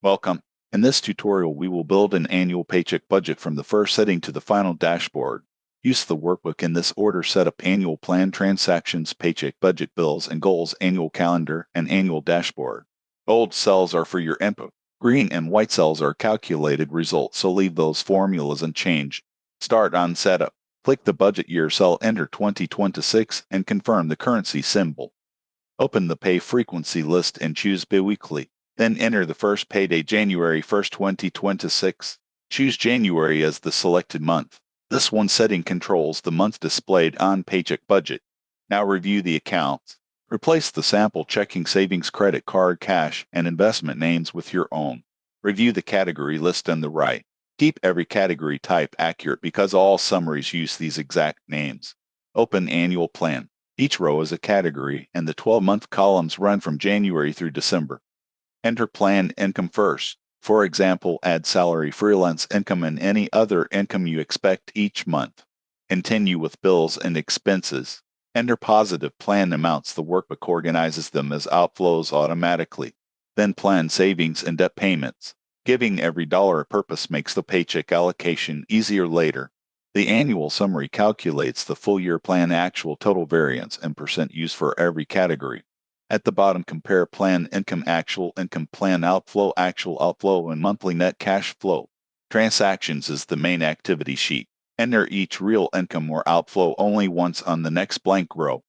Welcome. In this tutorial, we will build an annual paycheck budget from the first setting to the final dashboard. Use the workbook in this order. Set up annual plan, transactions, paycheck budget, bills and goals, annual calendar, and annual dashboard. Bold cells are for your input. Green and white cells are calculated results, so leave those formulas unchanged. Start on setup. Click the budget year cell, enter 2026, and confirm the currency symbol. Open the pay frequency list and choose Biweekly. Then enter the first payday, January 1st, 2026. Choose January as the selected month. This one setting controls the month displayed on paycheck budget. Now review the accounts. Replace the sample checking, savings, credit card, cash, and investment names with your own. Review the category list on the right. Keep every category type accurate because all summaries use these exact names. Open annual plan. Each row is a category, and the 12-month columns run from January through December. Enter plan income first. For example, add salary, freelance income, and any other income you expect each month. Continue with bills and expenses. Enter positive plan amounts. The workbook organizes them as outflows automatically. Then plan savings and debt payments. Giving every dollar a purpose makes the paycheck allocation easier later. The annual summary calculates the full year plan actual, total variance, and percent used for every category. At the bottom, compare plan income, plan outflow, actual outflow, and monthly net cash flow. Transactions is the main activity sheet. Enter each real income or outflow only once on the next blank row.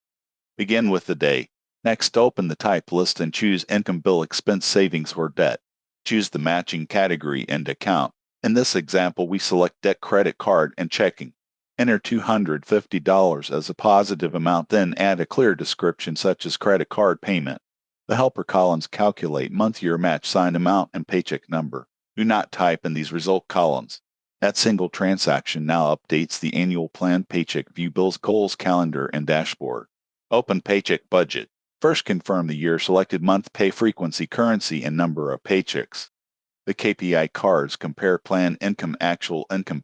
Begin with the day. Next, open the type list and choose income, bill, expense, savings, or debt. Choose the matching category and account. In this example, we select debt, credit card, and checking. Enter $250 as a positive amount, then add a clear description such as credit card payment. The helper columns calculate month, year, match, signed amount, and paycheck number. Do not type in these result columns. That single transaction now updates the annual plan paycheck view, bills, goals, calendar, and dashboard. Open paycheck budget. First, confirm the year, selected month, pay frequency, currency, and number of paychecks. The KPI cards compare plan income,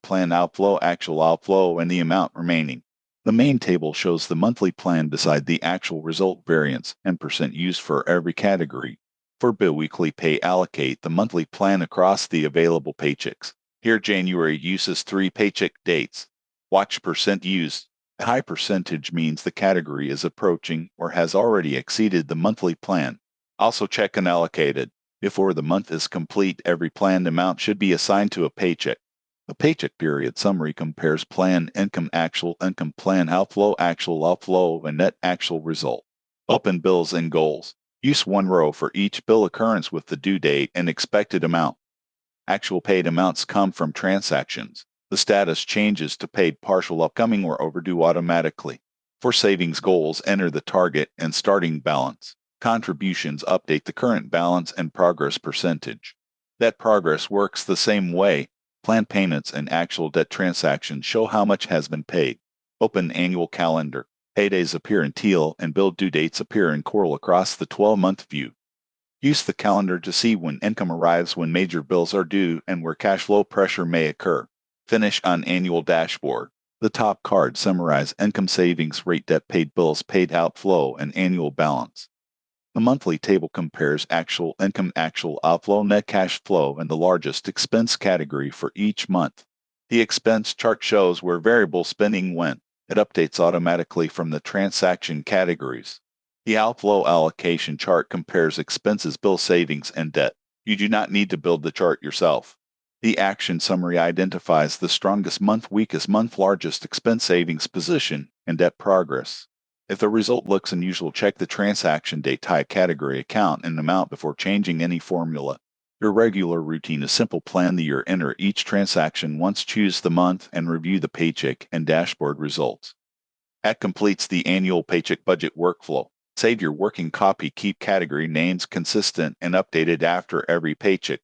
plan outflow, actual outflow, and the amount remaining. The main table shows the monthly plan beside the actual result variance and percent used for every category. For biweekly pay, allocate the monthly plan across the available paychecks. Here, January uses 3 paycheck dates. Watch percent used. A high percentage means the category is approaching or has already exceeded the monthly plan. Also check unallocated. Before the month is complete, every planned amount should be assigned to a paycheck. The paycheck period summary compares plan income, plan outflow, and net actual result. Open bills and goals. Use one row for each bill occurrence with the due date and expected amount. Actual paid amounts come from transactions. The status changes to paid, partial, upcoming, or overdue automatically. For savings goals, enter the target and starting balance. Contributions update the current balance and progress percentage. Debt progress works the same way. Planned payments and actual debt transactions show how much has been paid. Open annual calendar. Paydays appear in teal and bill due dates appear in coral across the 12-month view. Use the calendar to see when income arrives, when major bills are due, and where cash flow pressure may occur. Finish on annual dashboard. The top cards summarize income, savings, rate, debt, paid bills, paid outflow, and annual balance. The monthly table compares actual income, actual outflow, net cash flow, and the largest expense category for each month. The expense chart shows where variable spending went. It updates automatically from the transaction categories. The outflow allocation chart compares expenses, bill, savings, and debt. You do not need to build the chart yourself. The action summary identifies the strongest month, weakest month, largest expense, savings position, and debt progress. If the result looks unusual, check the transaction date, type, category, account, and amount before changing any formula. Your regular routine is simple. Plan the year, enter each transaction once, choose the month, and review the paycheck and dashboard results. That completes the annual paycheck budget workflow. Save your working copy, keep category names consistent and updated after every paycheck.